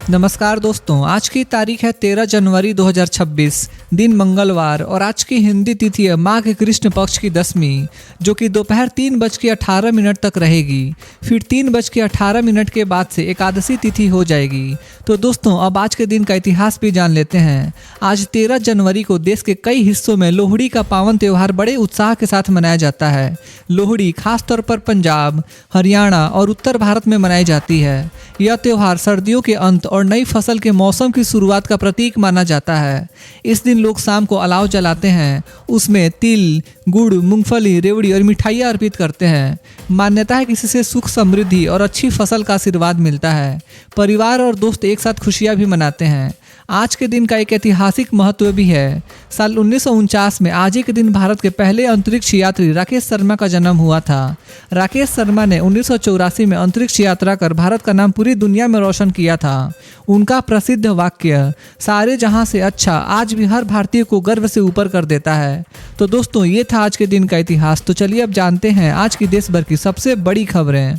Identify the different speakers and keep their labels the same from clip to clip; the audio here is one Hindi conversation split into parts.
Speaker 1: नमस्कार दोस्तों, आज की तारीख है 13 जनवरी 2026, दिन मंगलवार और आज की हिंदी तिथि है माघ कृष्ण पक्ष की दसवीं, जो कि दोपहर 3:18 तक रहेगी। फिर 3:18 के बाद से एकादशी तिथि हो जाएगी। तो दोस्तों, अब आज के दिन का इतिहास भी जान लेते हैं। आज 13 जनवरी को देश के कई हिस्सों में लोहड़ी का पावन त्यौहार बड़े उत्साह के साथ मनाया जाता है। लोहड़ी खासतौर पर पंजाब, हरियाणा और उत्तर भारत में मनाई जाती है। यह त्यौहार सर्दियों के अंत और नई फसल के मौसम की शुरुआत का प्रतीक माना जाता है। इस दिन लोग शाम को अलाव जलाते हैं, उसमें तिल, गुड़, मूंगफली, रेवड़ी और मिठाइयाँ अर्पित करते हैं। मान्यता है कि इससे सुख, समृद्धि और अच्छी फसल का आशीर्वाद मिलता है। परिवार और दोस्त एक साथ खुशियाँ भी मनाते हैं। आज के दिन का एक ऐतिहासिक महत्व भी है। साल 1949 में आज ही के दिन भारत के पहले अंतरिक्ष यात्री राकेश शर्मा का जन्म हुआ था। राकेश शर्मा ने 1984 में अंतरिक्ष यात्रा कर भारत का नाम पूरी दुनिया में रोशन किया था। उनका प्रसिद्ध वाक्य सारे जहां से अच्छा आज भी हर भारतीय को गर्व से ऊपर कर देता है। तो दोस्तों, ये था आज के दिन का इतिहास। तो चलिए अब जानते हैं आज की देश भर की सबसे बड़ी खबरें।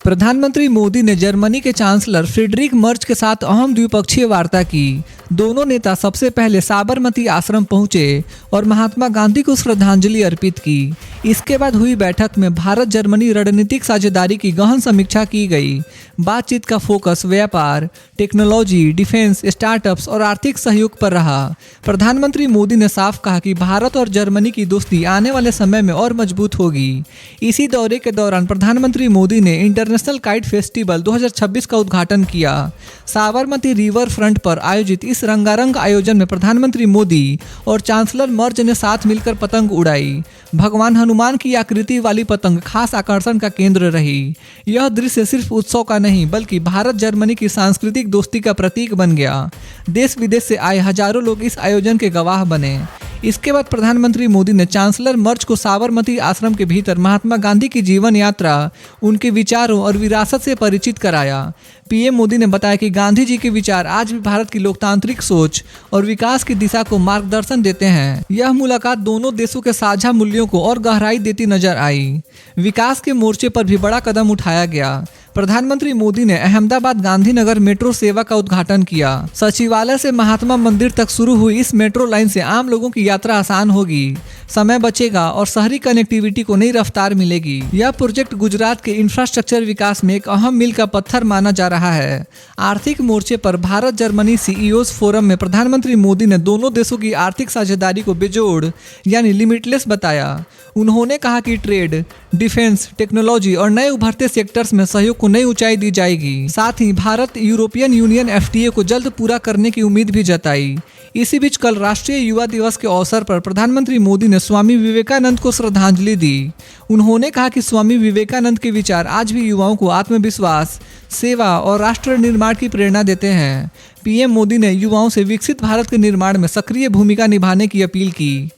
Speaker 1: प्रधानमंत्री मोदी ने जर्मनी के चांसलर फ्रेडरिक मर्ज के साथ अहम द्विपक्षीय वार्ता की। दोनों नेता सबसे पहले साबरमती आश्रम पहुंचे और महात्मा गांधी को श्रद्धांजलि अर्पित की। इसके बाद हुई बैठक में भारत जर्मनी रणनीतिक साझेदारी की गहन समीक्षा की गई। बातचीत का फोकस व्यापार, टेक्नोलॉजी, डिफेंस, स्टार्टअप्स और आर्थिक सहयोग पर रहा। प्रधानमंत्री मोदी ने साफ कहा कि भारत और जर्मनी की दोस्ती आने वाले समय में और मजबूत होगी। इसी दौरे के दौरान प्रधानमंत्री मोदी ने इंटरनेशनल काइट फेस्टिवल 2026 का उद्घाटन किया। साबरमती रिवर फ्रंट पर आयोजित इस रंगारंग आयोजन में प्रधानमंत्री मोदी और चांसलर मर्ज ने साथ मिलकर पतंग उड़ाई। भगवान हनुमान की आकृति वाली पतंग खास आकर्षण का केंद्र रही। यह दृश्य सिर्फ उत्सव का नहीं बल्कि भारत जर्मनी की सांस्कृतिक दोस्ती का प्रतीक बन गया। देश विदेश से आए हजारों लोग इस आयोजन के गवाह बने। इसके बाद प्रधानमंत्री मोदी ने चांसलर मर्ज को साबरमती आश्रम के भीतर महात्मा गांधी की जीवन यात्रा, उनके विचारों और विरासत से परिचित कराया। पीएम मोदी ने बताया कि गांधी जी के विचार आज भी भारत की लोकतांत्रिक सोच और विकास की दिशा को मार्गदर्शन देते हैं। यह मुलाकात दोनों देशों के साझा मूल्यों को और गहराई देती नजर आई। विकास के मोर्चे पर भी बड़ा कदम उठाया गया। प्रधानमंत्री मोदी ने अहमदाबाद गांधीनगर मेट्रो सेवा का उद्घाटन किया। सचिवालय से महात्मा मंदिर तक शुरू हुई इस मेट्रो लाइन से आम लोगों की यात्रा आसान होगी, समय बचेगा और शहरी कनेक्टिविटी को नई रफ्तार मिलेगी। यह प्रोजेक्ट गुजरात के इंफ्रास्ट्रक्चर विकास में एक अहम मील का पत्थर माना जा रहा है। आर्थिक मोर्चे पर भारत जर्मनी सीईओज फोरम में प्रधानमंत्री मोदी ने दोनों देशों की आर्थिक साझेदारी को बेजोड़ यानी लिमिटलेस बताया। उन्होंने कहा कि ट्रेड, डिफेंस, टेक्नोलॉजी और नए उभरते सेक्टर्स में सहयोग को नई ऊंचाई दी जाएगी। साथ ही भारत यूरोपियन यूनियन एफटीए को जल्द पूरा करने की उम्मीद भी जताई। इसी बीच कल राष्ट्रीय युवा दिवस के अवसर पर प्रधानमंत्री मोदी ने स्वामी विवेकानंद को श्रद्धांजलि दी। उन्होंने कहा कि स्वामी विवेकानंद के विचार आज भी युवाओं को आत्मविश्वास, सेवा और राष्ट्र निर्माण की प्रेरणा देते हैं। पीएम मोदी ने युवाओं से विकसित भारत के निर्माण में सक्रिय भूमिका निभाने की अपील की।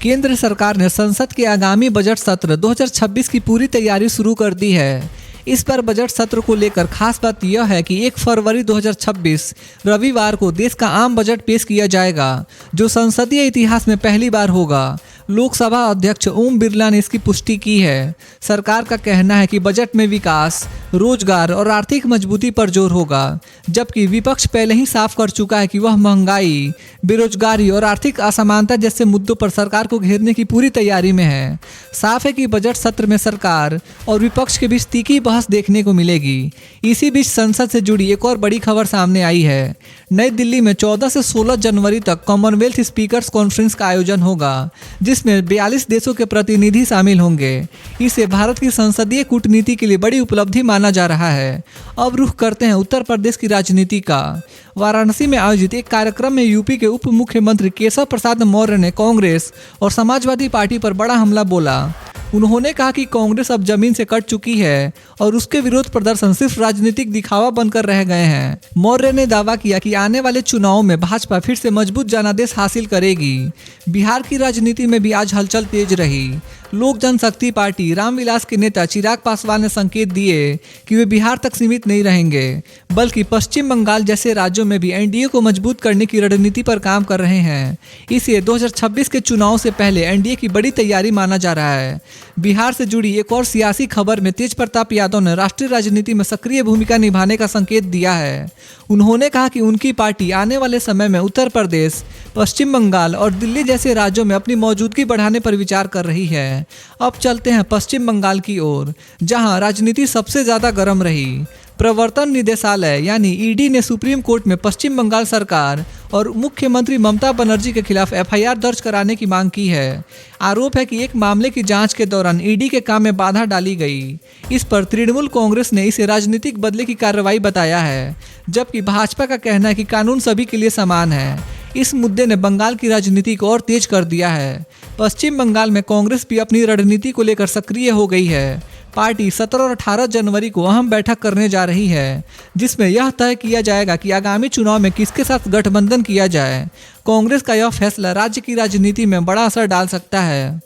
Speaker 1: केंद्र सरकार ने संसद के आगामी बजट सत्र 2026 की पूरी तैयारी शुरू कर दी है। इस पर बजट सत्र को लेकर खास बात यह है कि 1 फरवरी 2026 रविवार को देश का आम बजट पेश किया जाएगा, जो संसदीय इतिहास में पहली बार होगा। लोकसभा अध्यक्ष ओम बिरला ने इसकी पुष्टि की है। सरकार का कहना है कि बजट में विकास, रोजगार और आर्थिक मजबूती पर जोर होगा, जबकि विपक्ष पहले ही साफ कर चुका है कि वह महंगाई, बेरोजगारी और आर्थिक असमानता जैसे मुद्दों पर सरकार को घेरने की पूरी तैयारी में है। साफ है कि बजट सत्र में सरकार और विपक्ष के बीच तीखी बहस देखने को मिलेगी। इसी बीच संसद से जुड़ी एक और बड़ी खबर सामने आई है। नई दिल्ली में 14 से 16 जनवरी तक कॉमनवेल्थ स्पीकर्स कॉन्फ्रेंस का आयोजन होगा, जिसमें 42 देशों के प्रतिनिधि शामिल होंगे। इसे भारत की संसदीय कूटनीति के लिए बड़ी उपलब्धि माना जा रहा है। अब रुख करते हैं उत्तर प्रदेश की राजनीति का। वाराणसी में आयोजित एक कार्यक्रम में यूपी के उप मुख्यमंत्री केशव प्रसाद मौर्य ने कांग्रेस और समाजवादी पार्टी पर बड़ा हमला बोला। उन्होंने कहा कि कांग्रेस अब जमीन से कट चुकी है और उसके विरोध प्रदर्शन सिर्फ राजनीतिक दिखावा बनकर रह गए हैं। मौर्य ने दावा किया कि आने वाले चुनावों में भाजपा फिर से मजबूत जनादेश हासिल करेगी। बिहार की राजनीति में भी आज हलचल तेज रही। लोक जनशक्ति पार्टी रामविलास के नेता चिराग पासवान ने संकेत दिए कि वे बिहार तक सीमित नहीं रहेंगे, बल्कि पश्चिम बंगाल जैसे राज्यों में भी एनडीए को मजबूत करने की रणनीति पर काम कर रहे हैं। इसे 2026 के चुनाव से पहले एनडीए की बड़ी तैयारी माना जा रहा है। बिहार से जुड़ी एक और सियासी खबर में तेज प्रताप यादव ने राष्ट्रीय राजनीति में सक्रिय भूमिका निभाने का संकेत दिया है। उन्होंने कहा कि उनकी पार्टी आने वाले समय में उत्तर प्रदेश, पश्चिम बंगाल और दिल्ली जैसे राज्यों में अपनी मौजूदगी बढ़ाने पर विचार कर रही है। अब चलते हैं पश्चिम बंगाल की ओर, जहां राजनीति सबसे ज्यादा गर्म रही। प्रवर्तन निदेशालय यानी ईडी ने सुप्रीम कोर्ट में पश्चिम बंगाल सरकार और मुख्यमंत्री ममता बनर्जी के खिलाफ एफआईआर दर्ज कराने की मांग की है। आरोप है कि एक मामले की जांच के दौरान ईडी के काम में बाधा डाली गई। इस पर तृणमूल कांग्रेस ने इसे राजनीतिक बदले की कार्रवाई बताया है, जबकि भाजपा का कहना है कि कानून सभी के लिए समान है। इस मुद्दे ने बंगाल की राजनीति को और तेज कर दिया है। पश्चिम बंगाल में कांग्रेस भी अपनी रणनीति को लेकर सक्रिय हो गई है। पार्टी 17 और 18 जनवरी को अहम बैठक करने जा रही है, जिसमें यह तय किया जाएगा कि आगामी चुनाव में किसके साथ गठबंधन किया जाए। कांग्रेस का यह फैसला राज्य की राजनीति में बड़ा असर डाल सकता है।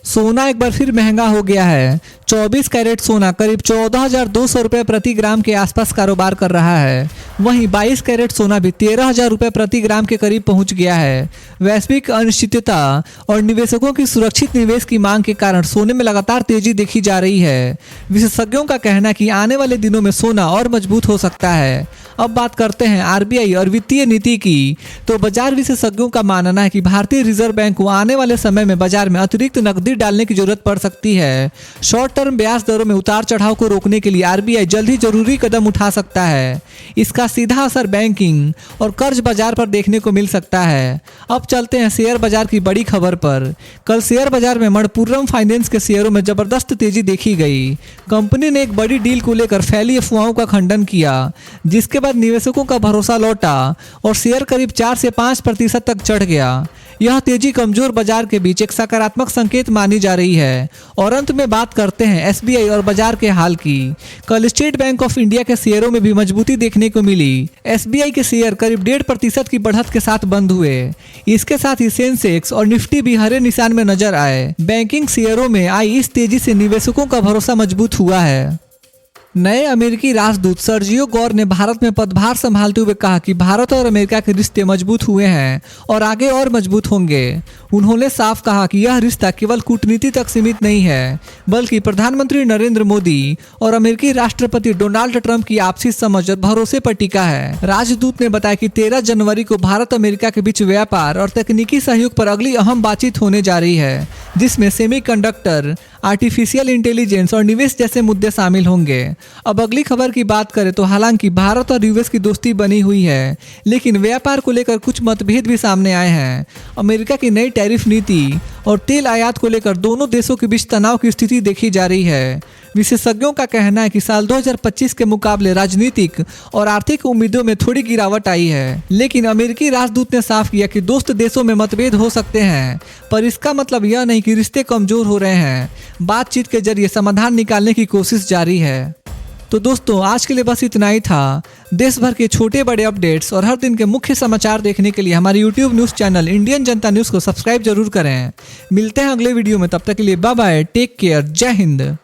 Speaker 1: सोना एक बार फिर महंगा हो गया है। 24 कैरेट सोना करीब 14,200 रुपये प्रति ग्राम के आसपास कारोबार कर रहा है। वहीं 22 कैरेट सोना भी 13,000 रुपये प्रति ग्राम के करीब पहुंच गया है। वैश्विक अनिश्चितता और निवेशकों की सुरक्षित निवेश की मांग के कारण सोने में लगातार तेजी देखी जा रही है। विशेषज्ञों का कहना है कि आने वाले दिनों में सोना और मजबूत हो सकता है। अब बात करते हैं आरबीआई और वित्तीय नीति की, तो बाजार विशेषज्ञों का मानना है कि भारतीय रिजर्व बैंक को आने वाले समय में बाजार में अतिरिक्त नकदी डालने की जरूरत पड़ सकती है। शॉर्ट टर्म ब्याज दरों में उतार चढ़ाव को रोकने के लिए आरबीआई जल्द ही जरूरी कदम उठा सकता है। इसका सीधा असर बैंकिंग और कर्ज बाजार पर देखने को मिल सकता है। अब चलते हैं शेयर बाजार की बड़ी खबर पर। कल शेयर बाजार में मणप्पुरम फाइनेंस के शेयरों में जबरदस्त तेजी देखी गई। कंपनी ने एक बड़ी डील को लेकर फैली अफवाहों का खंडन किया, जिसके बाद निवेशकों का भरोसा लौटा और शेयर करीब 4 से 5% तक चढ़ गया। यह तेजी कमजोर बाजार के बीच एक सकारात्मक संकेत मानी जा रही है। और अंत में बात करते हैं एसबीआई और बाजार के हाल की। कल स्टेट बैंक ऑफ इंडिया के शेयरों में भी मजबूती देखने को मिली। एसबीआई के शेयर करीब 1.5% की बढ़त के साथ बंद हुए। इसके साथ ही सेंसेक्स और निफ्टी भी हरे निशान में नजर आए। बैंकिंग शेयरों में आई इस तेजी से निवेशकों का भरोसा मजबूत हुआ है। नए अमेरिकी राजदूत सर्जियो गौर ने भारत में पदभार संभालते हुए कहा कि भारत और अमेरिका के रिश्ते मजबूत हुए हैं और आगे और मजबूत होंगे। उन्होंने साफ कहा कि यह रिश्ता केवल कूटनीति तक सीमित नहीं है, बल्कि प्रधानमंत्री नरेंद्र मोदी और अमेरिकी राष्ट्रपति डोनाल्ड ट्रंप की आपसी समझ और भरोसे पर टिका है। राजदूत ने बताया कि 13 जनवरी को भारत अमेरिका के बीच व्यापार और तकनीकी सहयोग पर अगली अहम बातचीत होने जा रही है, जिसमें सेमीकंडक्टर, आर्टिफिशियल इंटेलिजेंस और निवेश जैसे मुद्दे शामिल होंगे। अब अगली खबर की बात करें तो हालांकि भारत और यूएस की दोस्ती बनी हुई है, लेकिन व्यापार को लेकर कुछ मतभेद भी सामने आए हैं। अमेरिका की नई टैरिफ नीति और तेल आयात को लेकर दोनों देशों के बीच तनाव की स्थिति देखी जा रही है। विशेषज्ञों का कहना है कि साल 2025 के मुकाबले राजनीतिक और आर्थिक उम्मीदों में थोड़ी गिरावट आई है, लेकिन अमेरिकी राजदूत ने साफ किया कि दोस्त देशों में मतभेद हो सकते हैं, पर इसका मतलब यह नहीं कि रिश्ते कमजोर हो रहे हैं। बातचीत के जरिए समाधान निकालने की कोशिश जारी है। तो दोस्तों, आज के लिए बस इतना ही था। देश भर के छोटे बड़े अपडेट्स और हर दिन के मुख्य समाचार देखने के लिए हमारे YouTube न्यूज़ चैनल इंडियन जनता न्यूज़ को सब्सक्राइब जरूर करें। मिलते हैं अगले वीडियो में, तब तक के लिए बाय बाय, टेक केयर, जय हिंद।